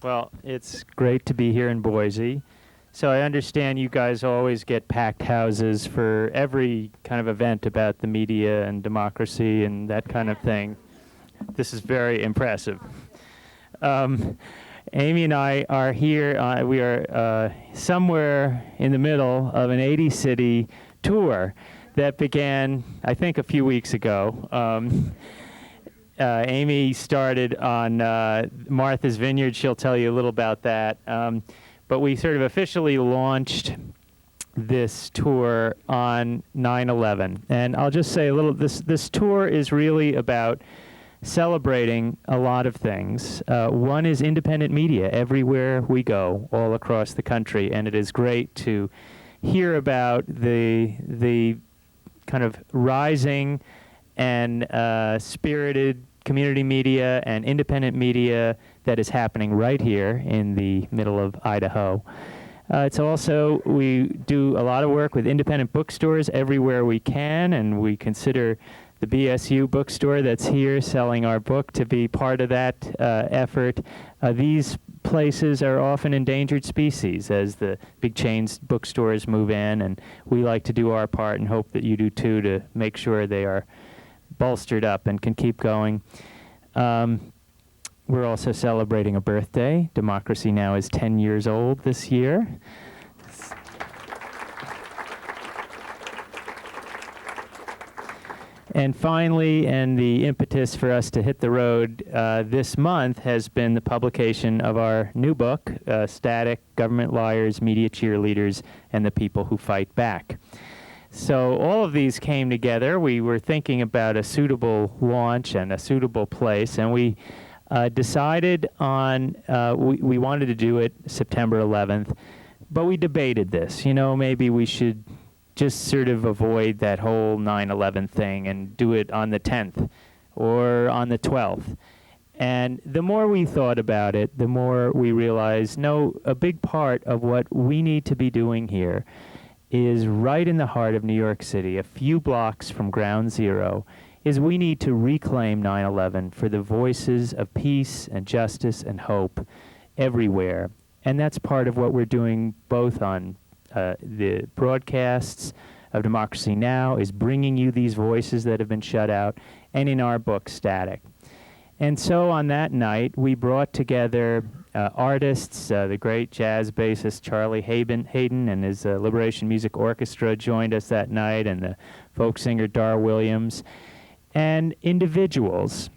Well, it's great to be here in Boise. So I understand you guys always get packed houses for every kind of event about the media and democracy and that kind of thing. This is very impressive. Amy and I are here. We are somewhere in the middle of an 80-city tour that began, I think, a few weeks ago. Amy started on Martha's Vineyard. She'll tell you a little about that. But we sort of officially launched this tour on 9/11. And I'll just say a little, this tour is really about celebrating a lot of things. One is independent media everywhere we go, all across the country. And it is great to hear about the kind of rising and spirited community media and independent media that is happening right here in the middle of Idaho. It's also, we do a lot of work with independent bookstores everywhere we can, and we consider the BSU bookstore that's here selling our book to be part of that effort. These places are often endangered species as the big chains bookstores move in, and we like to do our part and hope that you do too, to make sure they are bolstered up and can keep going. We're also celebrating a birthday. Democracy Now! Is 10 years old this year. And finally, and the impetus for us to hit the road this month has been the publication of our new book, Static: Government Liars, Media Cheerleaders, and the People Who Fight Back. So all of these came together. We were thinking about a suitable launch and a suitable place, and we decided on, we wanted to do it September 11th, but we debated this. You know, maybe we should just sort of avoid that whole 9/11 thing and do it on the 10th or on the 12th. And the more we thought about it, the more we realized, no, a big part of what we need to be doing here is right in the heart of New York City, a few blocks from Ground Zero, is we need to reclaim 9/11 for the voices of peace and justice and hope everywhere. And that's part of what we're doing both on the broadcasts of Democracy Now! Is bringing you these voices that have been shut out, and in our book, Static. And so on that night, we brought together artists. The great jazz bassist Charlie Hayden and his Liberation Music Orchestra joined us that night, and the folk singer Dar Williams. And individuals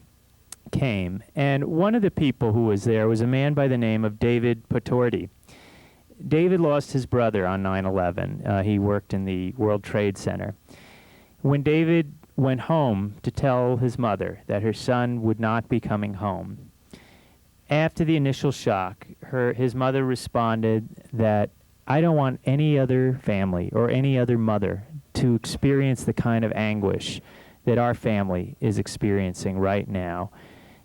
came. And one of the people who was there was a man by the name of David Potordi. David lost his brother on 9/11. He worked in the World Trade Center. When David went home to tell his mother that her son would not be coming home, after the initial shock, his mother responded that, I don't want any other family or any other mother to experience the kind of anguish that our family is experiencing right now.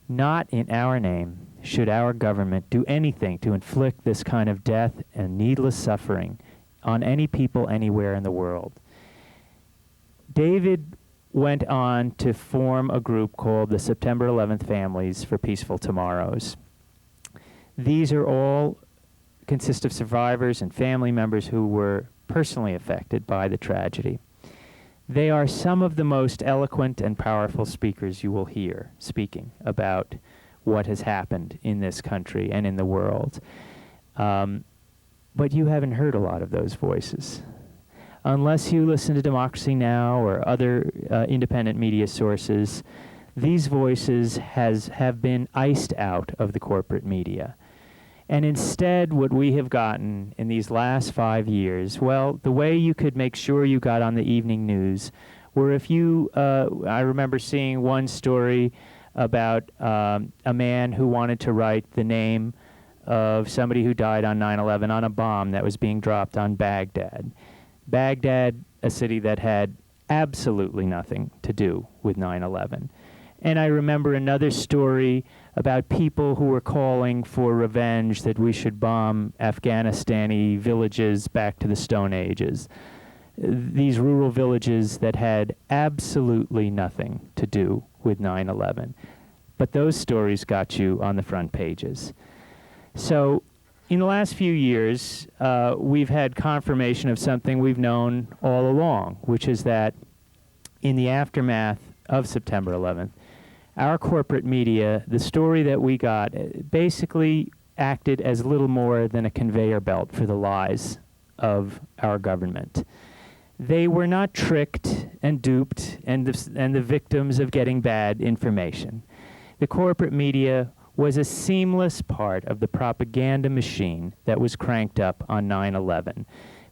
Not in our name should our government do anything to inflict this kind of death and needless suffering on any people anywhere in the world. David went on to form a group called the September 11th Families for Peaceful Tomorrows. These are all consist of survivors and family members who were personally affected by the tragedy. They are some of the most eloquent and powerful speakers you will hear speaking about what has happened in this country and in the world. But you haven't heard a lot of those voices. Unless you listen to Democracy Now! Or other independent media sources, these voices have been iced out of the corporate media. And instead, what we have gotten in these last 5 years, well, the way you could make sure you got on the evening news were if you, I remember seeing one story about a man who wanted to write the name of somebody who died on 9/11 on a bomb that was being dropped on Baghdad. Baghdad, a city that had absolutely nothing to do with 9/11. And I remember another story about people who were calling for revenge, that we should bomb Afghanistani villages back to the Stone Ages. These rural villages that had absolutely nothing to do with 9/11. But those stories got you on the front pages. So in the last few years, we've had confirmation of something we've known all along, which is that in the aftermath of September 11th, our corporate media, the story that we got, basically acted as little more than a conveyor belt for the lies of our government. They were not tricked and duped and the victims of getting bad information. The corporate media was a seamless part of the propaganda machine that was cranked up on 9/11,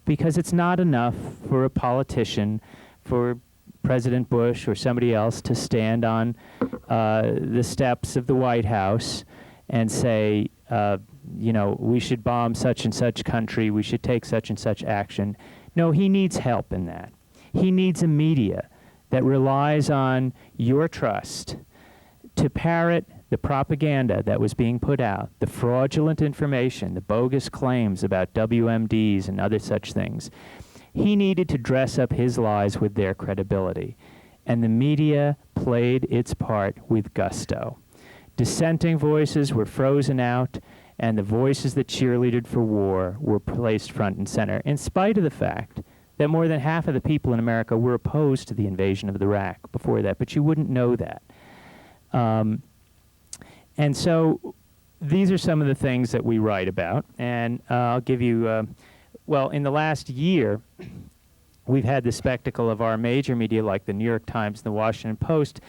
because it's not enough for a politician, for President Bush or somebody else to stand on the steps of the White House and say, we should bomb such and such country, we should take such and such action. No, he needs help in that. He needs a media that relies on your trust to parrot the propaganda that was being put out, the fraudulent information, the bogus claims about WMDs and other such things. He needed to dress up his lies with their credibility, and the media played its part with gusto. Dissenting voices were frozen out, and the voices that cheerleaded for war were placed front and center, in spite of the fact that more than half of the people in America were opposed to the invasion of Iraq before that, but you wouldn't know that. And so these are some of the things that we write about, and I'll give you, in the last year, we've had the spectacle of our major media like the New York Times and the Washington Post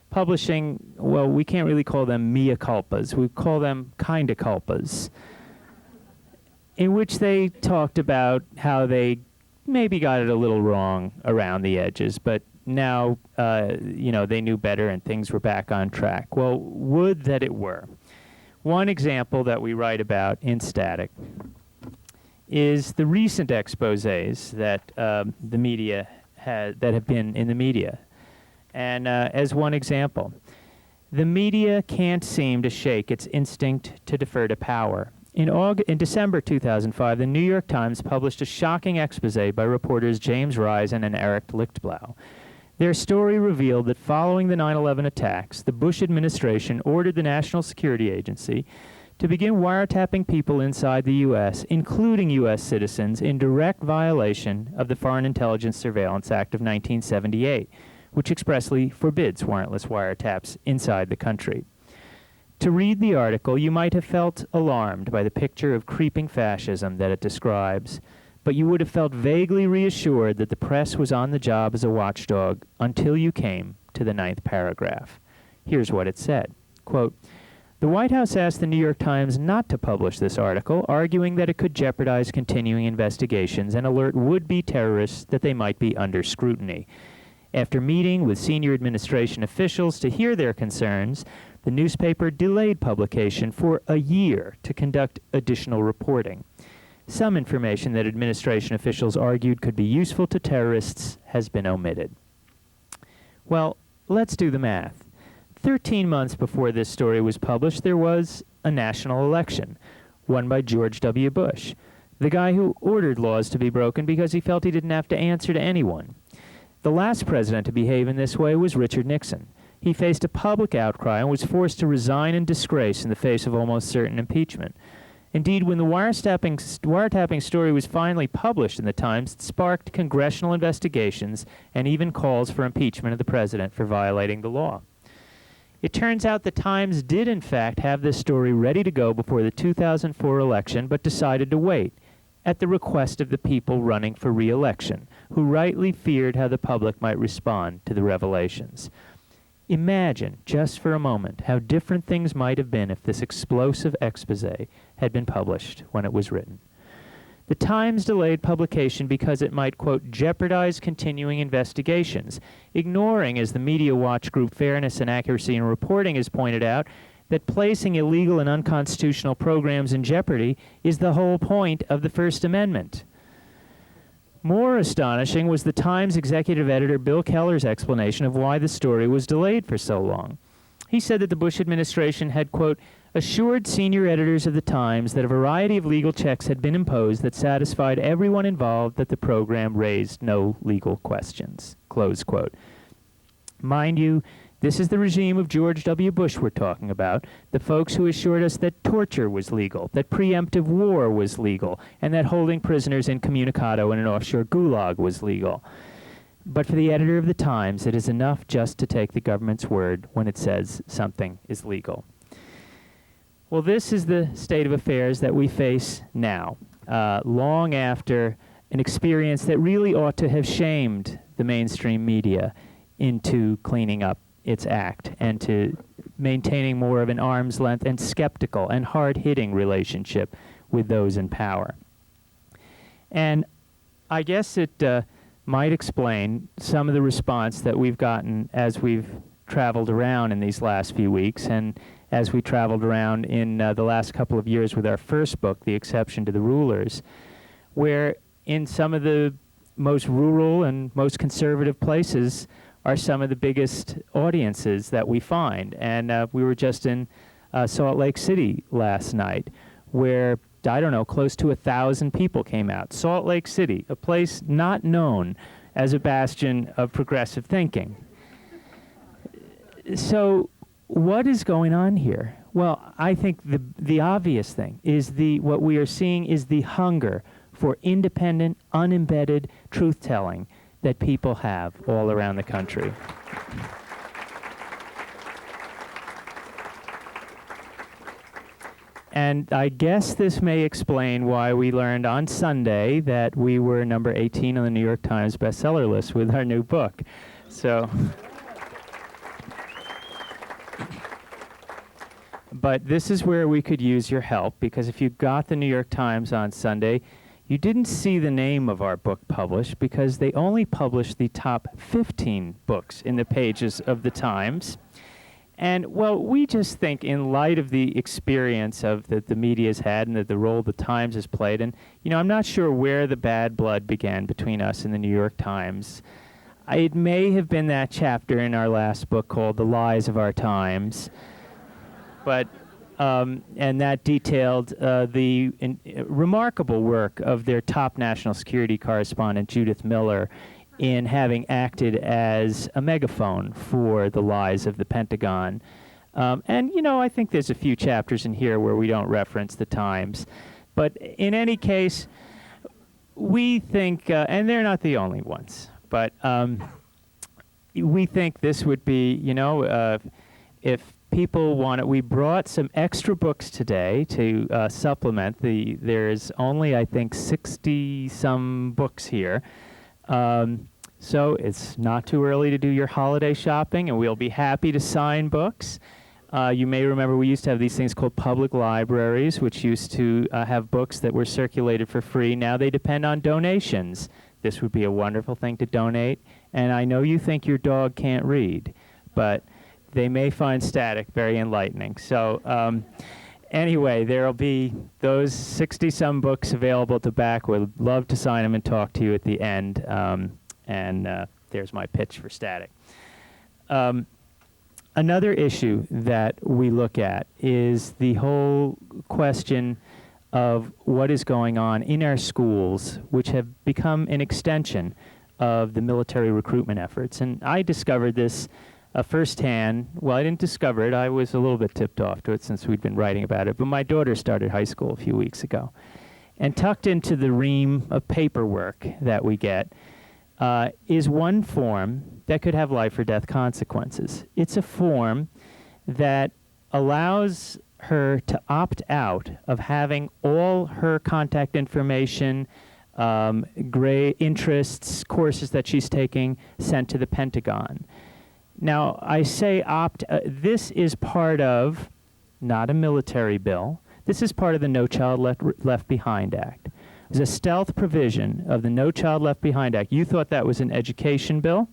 publishing, we can't really call them mea culpas, we call them kinda culpas, in which they talked about how they maybe got it a little wrong around the edges, but now, they knew better and things were back on track. Well, would that it were. One example that we write about in Static is the recent exposés that the media that have been in the media. And as one example, the media can't seem to shake its instinct to defer to power. In December 2005, the New York Times published a shocking exposé by reporters James Risen and Eric Lichtblau. Their story revealed that following the 9/11 attacks, the Bush administration ordered the National Security Agency to begin wiretapping people inside the U.S., including U.S. citizens, in direct violation of the Foreign Intelligence Surveillance Act of 1978, which expressly forbids warrantless wiretaps inside the country. To read the article, you might have felt alarmed by the picture of creeping fascism that it describes, but you would have felt vaguely reassured that the press was on the job as a watchdog until you came to the 9th paragraph. Here's what it said. Quote, "The White House asked the New York Times not to publish this article, arguing that it could jeopardize continuing investigations and alert would-be terrorists that they might be under scrutiny. After meeting with senior administration officials to hear their concerns, the newspaper delayed publication for a year to conduct additional reporting. Some information that administration officials argued could be useful to terrorists has been omitted." Well, let's do the math. 13 months before this story was published, there was a national election, won by George W. Bush, the guy who ordered laws to be broken because he felt he didn't have to answer to anyone. The last president to behave in this way was Richard Nixon. He faced a public outcry and was forced to resign in disgrace in the face of almost certain impeachment. Indeed, when the wiretapping story was finally published in the Times, it sparked congressional investigations and even calls for impeachment of the president for violating the law. It turns out the Times did in fact have this story ready to go before the 2004 election, but decided to wait, at the request of the people running for re-election, who rightly feared how the public might respond to the revelations. Imagine, just for a moment, how different things might have been if this explosive exposé had been published when it was written. The Times delayed publication because it might, quote, jeopardize continuing investigations, ignoring, as the media watch group Fairness and Accuracy in Reporting has pointed out, that placing illegal and unconstitutional programs in jeopardy is the whole point of the First Amendment. More astonishing was the Times executive editor Bill Keller's explanation of why the story was delayed for so long. He said that the Bush administration had, quote, assured senior editors of the Times that a variety of legal checks had been imposed that satisfied everyone involved that the program raised no legal questions, close quote. Mind you, This is the regime of George W. Bush we're talking about, the folks who assured us that torture was legal, that preemptive war was legal, and that holding prisoners incommunicado in an offshore gulag was legal. But for the editor of the Times, it is enough just to take the government's word when it says something is legal. Well, this is the state of affairs that we face now, long after an experience that really ought to have shamed the mainstream media into cleaning up its act and to maintaining more of an arm's length and skeptical and hard-hitting relationship with those in power. And I guess it might explain some of the response that we've gotten as we've traveled around in these last few weeks, and as we traveled around in the last couple of years with our first book, The Exception to the Rulers, where in some of the most rural and most conservative places are some of the biggest audiences that we find. And we were just in Salt Lake City last night, where I don't know, close to 1,000 people came out. Salt Lake City, a place not known as a bastion of progressive thinking. So what is going on here? Well, I think the obvious thing is what we are seeing is the hunger for independent, unembedded truth-telling that people have all around the country. And I guess this may explain why we learned on Sunday that we were number 18 on the New York Times bestseller list with our new book. So, but this is where we could use your help, because if you got the New York Times on Sunday, you didn't see the name of our book published because they only published the top 15 books in the pages of the Times. And, well, we just think in light of the experience that the media's had and that the role the Times has played, and, you know, I'm not sure where the bad blood began between us and the New York Times. It may have been that chapter in our last book called The Lies of Our Times, but, and that detailed the remarkable work of their top national security correspondent, Judith Miller, in having acted as a megaphone for the lies of the Pentagon. And, you know, I think there's a few chapters in here where we don't reference the Times. But in any case, we think, and they're not the only ones, but we think this would be, you know, if people want it, we brought some extra books today to supplement. There's only, I think, 60-some books here. So it's not too early to do your holiday shopping, and we'll be happy to sign books. You may remember we used to have these things called public libraries, which used to have books that were circulated for free. Now they depend on donations. This would be a wonderful thing to donate. And I know you think your dog can't read, but they may find static very enlightening. So anyway, there'll be those 60-some books available to back. We'd love to sign them and talk to you at the end. And there's my pitch for static. Another issue that we look at is the whole question of what is going on in our schools, which have become an extension of the military recruitment efforts. And I discovered this firsthand. Well, I didn't discover it. I was a little bit tipped off to it since we'd been writing about it. But my daughter started high school a few weeks ago. And tucked into the ream of paperwork that we get is one form that could have life or death consequences. It's a form that allows her to opt out of having all her contact information, grade interests, courses that she's taking sent to the Pentagon. Now, I say this is part of, not a military bill, this is part of the No Child Left Behind Act. There's a stealth provision of the No Child Left Behind Act. You thought that was an education bill?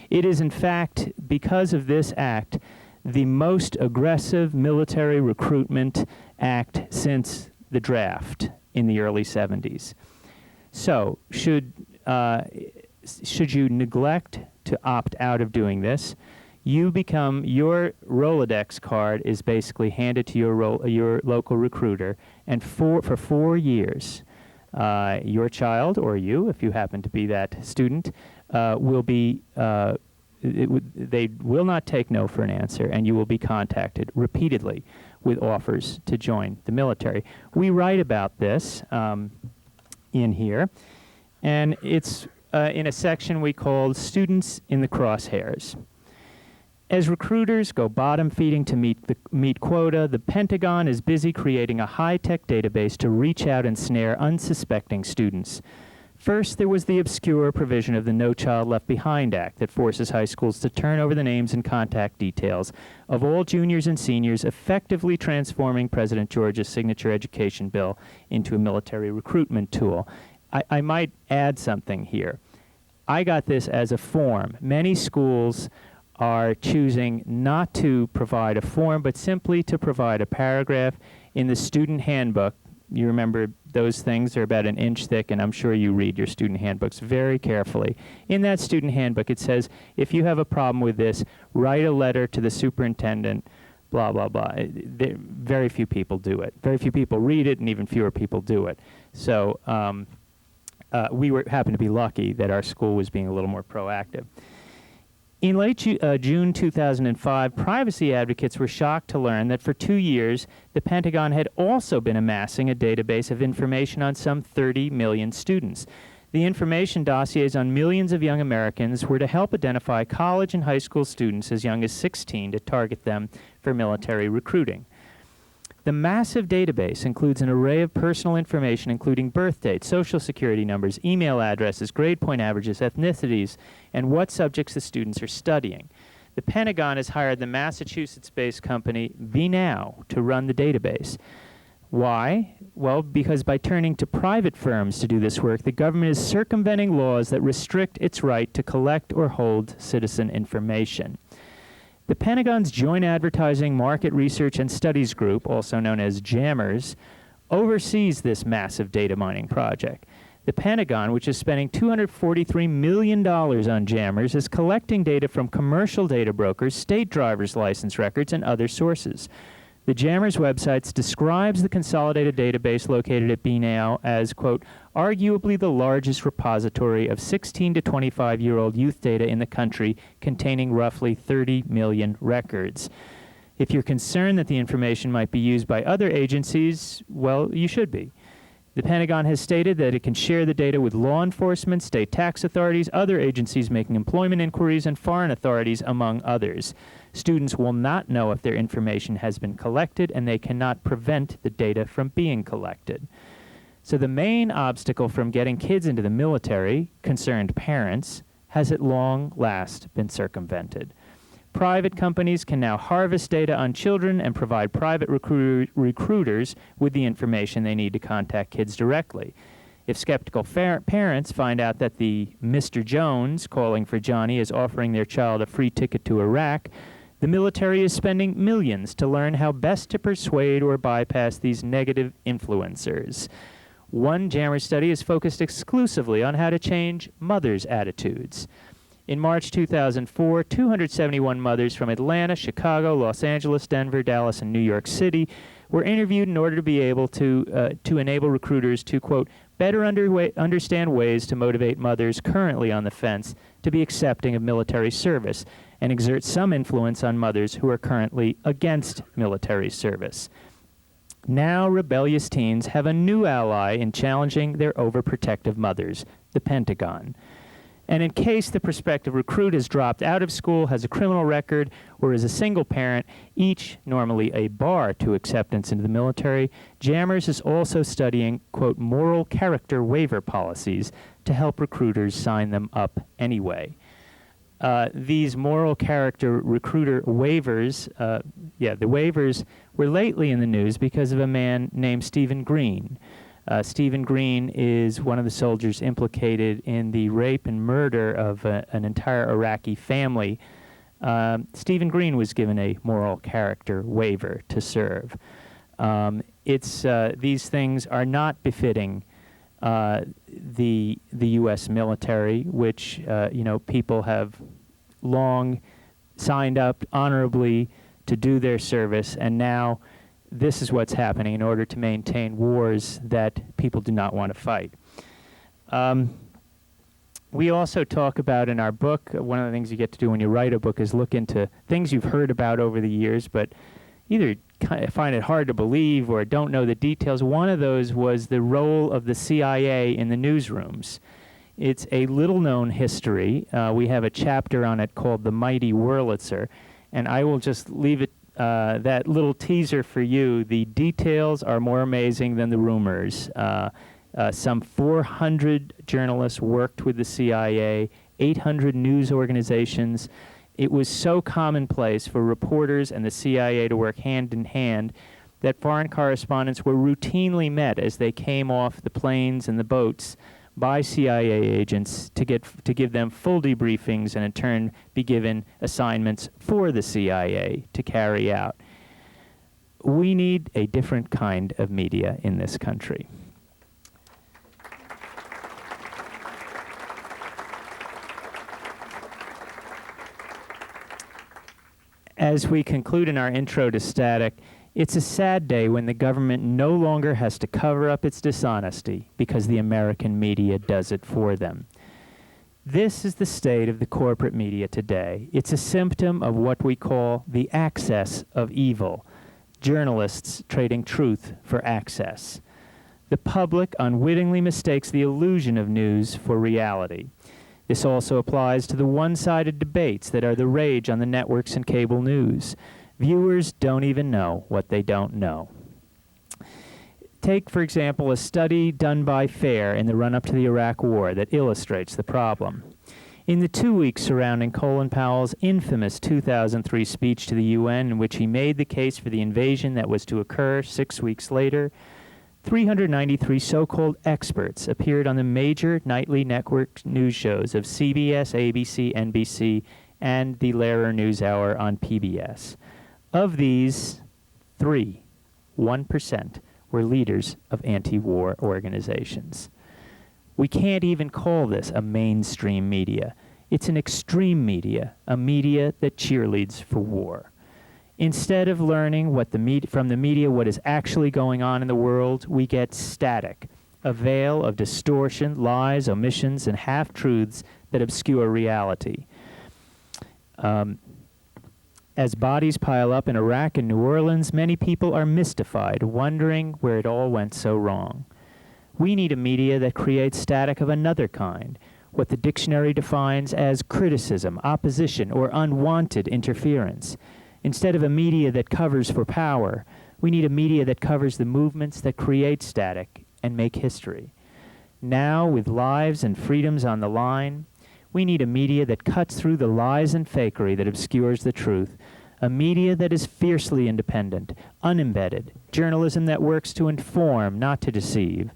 It is, in fact, because of this act, the most aggressive military recruitment act since the draft in the early 70s. So, should you neglect to opt out of doing this, your Rolodex card is basically handed to your local recruiter, and for 4 years, your child, or you, if you happen to be that student, will be they will not take no for an answer, and you will be contacted repeatedly with offers to join the military. We write about this in here, and it's in a section we call Students in the Crosshairs. As recruiters go bottom feeding to meet quota, the Pentagon is busy creating a high-tech database to reach out and snare unsuspecting students. First, there was the obscure provision of the No Child Left Behind Act that forces high schools to turn over the names and contact details of all juniors and seniors, effectively transforming President George's signature education bill into a military recruitment tool. I might add something here. I got this as a form. Many schools are choosing not to provide a form, but simply to provide a paragraph in the student handbook. You remember those things are about an inch thick, and I'm sure you read your student handbooks very carefully. In that student handbook, it says, if you have a problem with this, write a letter to the superintendent, blah, blah, blah. Very few people do it. Very few people read it, and even fewer people do it. So we happened to be lucky that our school was being a little more proactive. In late June 2005, privacy advocates were shocked to learn that for 2 years, the Pentagon had also been amassing a database of information on some 30 million students. The information dossiers on millions of young Americans were to help identify college and high school students as young as 16 to target them for military recruiting. The massive database includes an array of personal information including birth dates, social security numbers, email addresses, grade point averages, ethnicities, and what subjects the students are studying. The Pentagon has hired the Massachusetts-based company BNow to run the database. Why? Well, because by turning to private firms to do this work, the government is circumventing laws that restrict its right to collect or hold citizen information. The Pentagon's Joint Advertising, Market Research, and Studies Group, also known as JAMMERS, oversees this massive data mining project. The Pentagon, which is spending $243 million on JAMMERS, is collecting data from commercial data brokers, state driver's license records, and other sources. The JAMMERS website describes the consolidated database located at BNow as, quote, arguably the largest repository of 16 to 25-year-old youth data in the country, containing roughly 30 million records. If you're concerned that the information might be used by other agencies, well, you should be. The Pentagon has stated that it can share the data with law enforcement, state tax authorities, other agencies making employment inquiries, and foreign authorities, among others. Students will not know if their information has been collected, and they cannot prevent the data from being collected. So the main obstacle from getting kids into the military, concerned parents, has at long last been circumvented. Private companies can now harvest data on children and provide private recruiters with the information they need to contact kids directly. If skeptical parents find out that the Mr. Jones calling for Johnny is offering their child a free ticket to Iraq, the military is spending millions to learn how best to persuade or bypass these negative influencers. One JAMMERS study is focused exclusively on how to change mothers' attitudes. In March 2004, 271 mothers from Atlanta, Chicago, Los Angeles, Denver, Dallas, and New York City were interviewed in order to be able to enable recruiters to, quote, better understand ways to motivate mothers currently on the fence to be accepting of military service and exert some influence on mothers who are currently against military service. Now rebellious teens have a new ally in challenging their overprotective mothers, the Pentagon. And in case the prospective recruit has dropped out of school, has a criminal record, or is a single parent, each normally a bar to acceptance into the military, JAMMERS is also studying, quote, moral character waiver policies to help recruiters sign them up anyway. These moral character recruiter waivers, the waivers were lately in the news because of a man named Stephen Green. Stephen Green is one of the soldiers implicated in the rape and murder of an entire Iraqi family. Stephen Green was given a moral character waiver to serve. These things are not befitting the U.S. military, which people have long signed up honorably to do their service, and now this is what's happening in order to maintain wars that people do not want to fight. We also talk about in our book, one of the things you get to do when you write a book is look into things you've heard about over the years, but either kind of find it hard to believe or don't know the details. One of those was the role of the CIA in the newsrooms. It's a little-known history. We have a chapter on it called The Mighty Wurlitzer, and I will just leave it that little teaser for you. The details are more amazing than the rumors. Some 400 journalists worked with the CIA, 800 news organizations. It was so commonplace for reporters and the CIA to work hand in hand that foreign correspondents were routinely met as they came off the planes and the boats by CIA agents to give them full debriefings and in turn be given assignments for the CIA to carry out. We need a different kind of media in this country. As we conclude in our intro to Static, it's a sad day when the government no longer has to cover up its dishonesty because the American media does it for them. This is the state of the corporate media today. It's a symptom of what we call the access of evil, journalists trading truth for access. The public unwittingly mistakes the illusion of news for reality. This also applies to the one-sided debates that are the rage on the networks and cable news. Viewers don't even know what they don't know. Take, for example, a study done by FAIR in the run-up to the Iraq War that illustrates the problem. In the 2 weeks surrounding Colin Powell's infamous 2003 speech to the UN in which he made the case for the invasion that was to occur 6 weeks later, 393 so-called experts appeared on the major nightly network news shows of CBS, ABC, NBC, and the Lehrer NewsHour on PBS. Of these, 1%, were leaders of anti-war organizations. We can't even call this a mainstream media. It's an extreme media, a media that cheerleads for war. Instead of learning from the media what is actually going on in the world, we get static, a veil of distortion, lies, omissions, and half-truths that obscure reality. As bodies pile up in Iraq and New Orleans, many people are mystified, wondering where it all went so wrong. We need a media that creates static of another kind, what the dictionary defines as criticism, opposition, or unwanted interference. Instead of a media that covers for power, we need a media that covers the movements that create static and make history. Now, with lives and freedoms on the line, we need a media that cuts through the lies and fakery that obscures the truth, a media that is fiercely independent, unembedded, journalism that works to inform, not to deceive.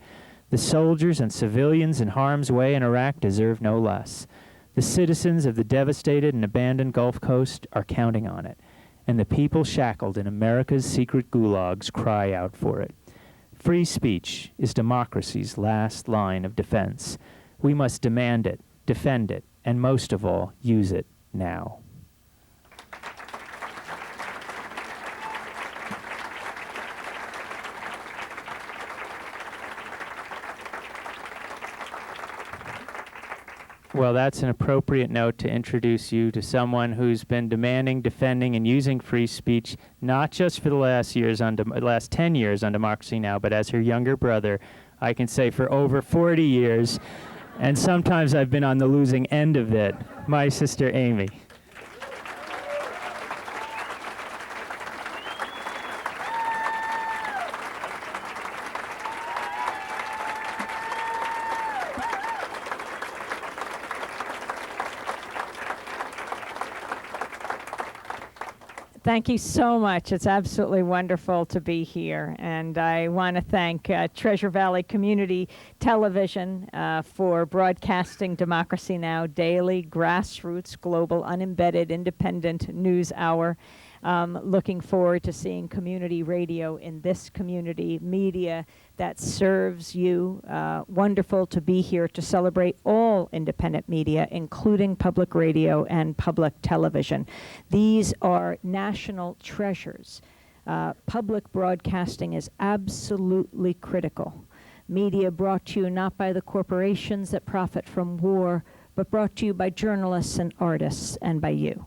The soldiers and civilians in harm's way in Iraq deserve no less. The citizens of the devastated and abandoned Gulf Coast are counting on it, and the people shackled in America's secret gulags cry out for it. Free speech is democracy's last line of defense. We must demand it, defend it, and most of all, use it now. Well, that's an appropriate note to introduce you to someone who's been demanding, defending, and using free speech, not just for the last 10 years on Democracy Now!, but as her younger brother, I can say for over 40 years, and sometimes I've been on the losing end of it, my sister Amy. Thank you so much. It's absolutely wonderful to be here. And I want to thank Treasure Valley Community Television for broadcasting Democracy Now! Daily, grassroots, global, unembedded, independent news hour. Looking forward to seeing community radio in this community, media that serves you. Wonderful to be here to celebrate all independent media, including public radio and public television. These are national treasures. Public broadcasting is absolutely critical. Media brought to you not by the corporations that profit from war, but brought to you by journalists and artists and by you.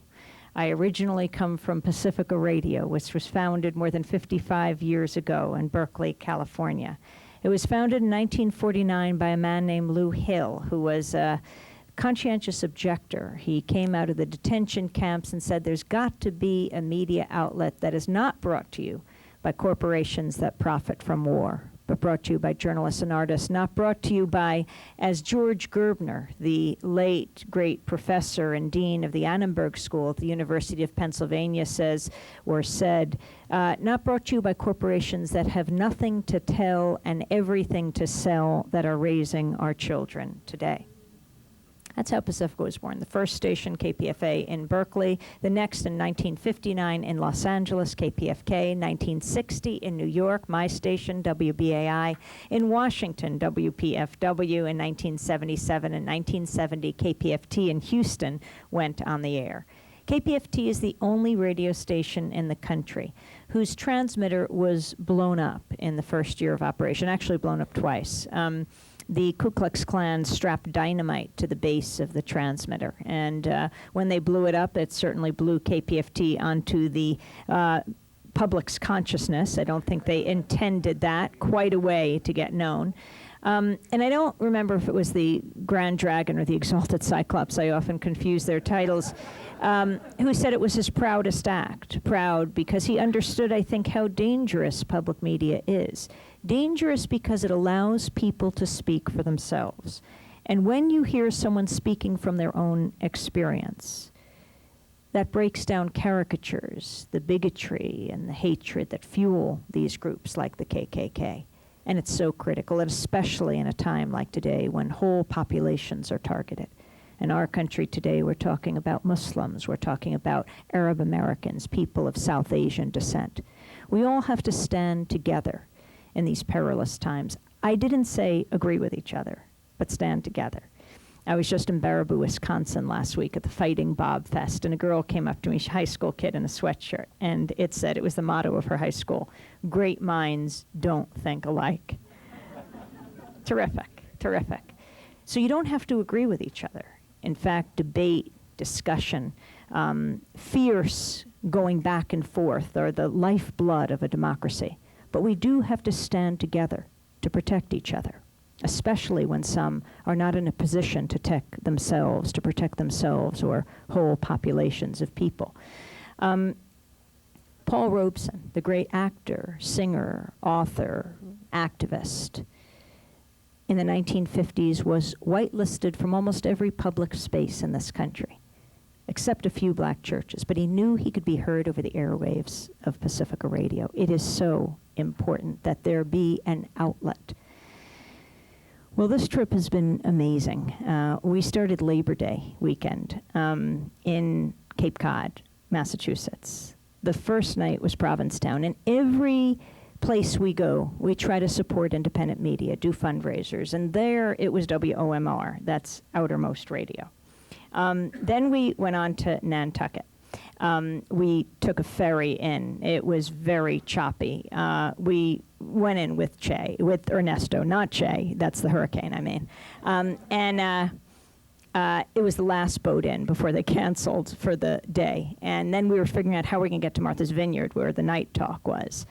I originally come from Pacifica Radio, which was founded more than 55 years ago in Berkeley, California. It was founded in 1949 by a man named Lou Hill, who was a conscientious objector. He came out of the detention camps and said there's got to be a media outlet that is not brought to you by corporations that profit from war, but brought to you by journalists and artists, not brought to you by, as George Gerbner, the late great professor and dean of the Annenberg School at the University of Pennsylvania says, or said, not brought to you by corporations that have nothing to tell and everything to sell that are raising our children today. That's how Pacifica was born. The first station, KPFA, in Berkeley. The next in 1959 in Los Angeles, KPFK. 1960 in New York, my station, WBAI. In Washington, WPFW. In 1977 and 1970, KPFT in Houston went on the air. KPFT is the only radio station in the country whose transmitter was blown up in the first year of operation, actually blown up twice. The Ku Klux Klan strapped dynamite to the base of the transmitter. And when they blew it up, it certainly blew KPFT onto the public's consciousness. I don't think they intended that, quite a way to get known. And I don't remember if it was the Grand Dragon or the Exalted Cyclops, I often confuse their titles, who said it was his proudest act. Proud because he understood, I think, how dangerous public media is. Dangerous because it allows people to speak for themselves. And when you hear someone speaking from their own experience, that breaks down caricatures, the bigotry and the hatred that fuel these groups like the KKK. And it's so critical, and especially in a time like today when whole populations are targeted. In our country today, we're talking about Muslims, we're talking about Arab Americans, people of South Asian descent. We all have to stand together in these perilous times. I didn't say agree with each other, but stand together. I was just in Baraboo, Wisconsin last week at the Fighting Bob Fest, and a girl came up to me, a high school kid in a sweatshirt, and it said, it was the motto of her high school, great minds don't think alike. Terrific, terrific. So you don't have to agree with each other. In fact, debate, discussion, fierce going back and forth are the lifeblood of a democracy. But we do have to stand together to protect each other, especially when some are not in a position to protect themselves or whole populations of people. Paul Robeson, the great actor, singer, author, activist, in the 1950s was whitelisted from almost every public space in this country, except a few black churches, but he knew he could be heard over the airwaves of Pacifica Radio. It is so important that there be an outlet. Well, this trip has been amazing. We started Labor Day weekend in Cape Cod, Massachusetts. The first night was Provincetown, and every place we go, we try to support independent media, do fundraisers, and there it was WOMR, that's Outermost Radio. Then we went on to Nantucket. We took a ferry in. It was very choppy. We went in with Ernesto, not Che. That's the hurricane, I mean. It was the last boat in before they canceled for the day. And then we were figuring out how we're going to get to Martha's Vineyard, where the night talk was.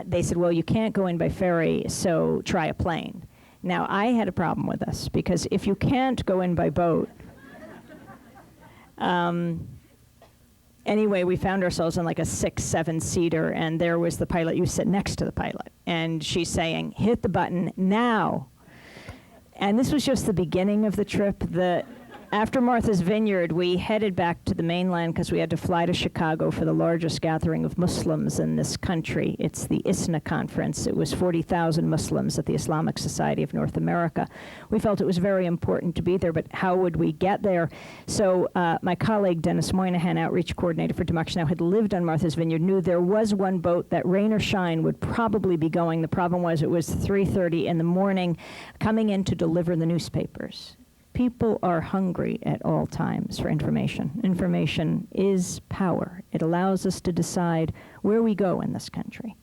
They said, well, you can't go in by ferry, so try a plane. Now, I had a problem with this, because if you can't go in by boat, anyway, we found ourselves in like a 6-7-seater, and there was the pilot. You sit next to the pilot, and she's saying, hit the button now. And this was just the beginning of the trip. After Martha's Vineyard, we headed back to the mainland because we had to fly to Chicago for the largest gathering of Muslims in this country. It's the ISNA conference. It was 40,000 Muslims at the Islamic Society of North America. We felt it was very important to be there, but how would we get there? So my colleague, Dennis Moynihan, outreach coordinator for Democracy Now!, had lived on Martha's Vineyard, knew there was one boat that, rain or shine, would probably be going. The problem was it was 3:30 in the morning, coming in to deliver the newspapers. People are hungry at all times for information. Information is power. It allows us to decide where we go in this country.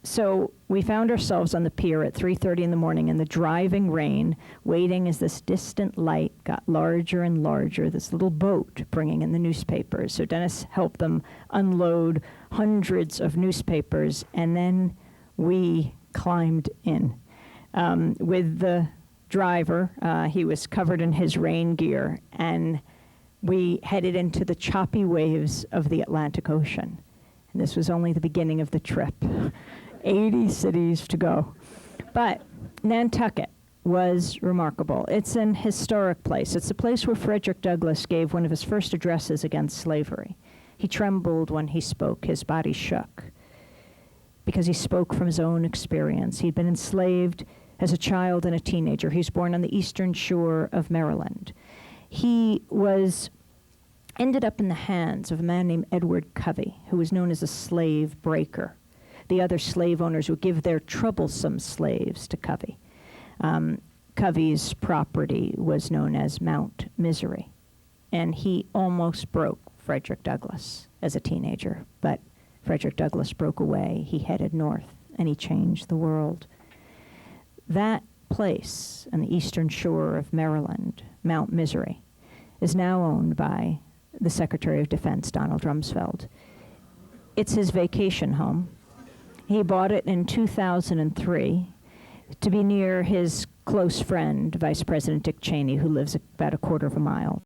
So we found ourselves on the pier at 3:30 in the morning in the driving rain, waiting as this distant light got larger and larger, this little boat bringing in the newspapers. So Dennis helped them unload hundreds of newspapers, and then we climbed in. With the driver, he was covered in his rain gear, and we headed into the choppy waves of the Atlantic Ocean. And this was only the beginning of the trip. 80 cities to go. But Nantucket was remarkable. It's an historic place. It's a place where Frederick Douglass gave one of his first addresses against slavery. He trembled when he spoke. His body shook because he spoke from his own experience. He'd been enslaved as a child and a teenager. He was born on the eastern shore of Maryland. He ended up in the hands of a man named Edward Covey, who was known as a slave breaker. The other slave owners would give their troublesome slaves to Covey. Covey's property was known as Mount Misery, and he almost broke Frederick Douglass as a teenager, but Frederick Douglass broke away. He headed north, and he changed the world. That place on the eastern shore of Maryland, Mount Misery, is now owned by the Secretary of Defense, Donald Rumsfeld. It's his vacation home. He bought it in 2003 to be near his close friend, Vice President Dick Cheney, who lives about a quarter of a mile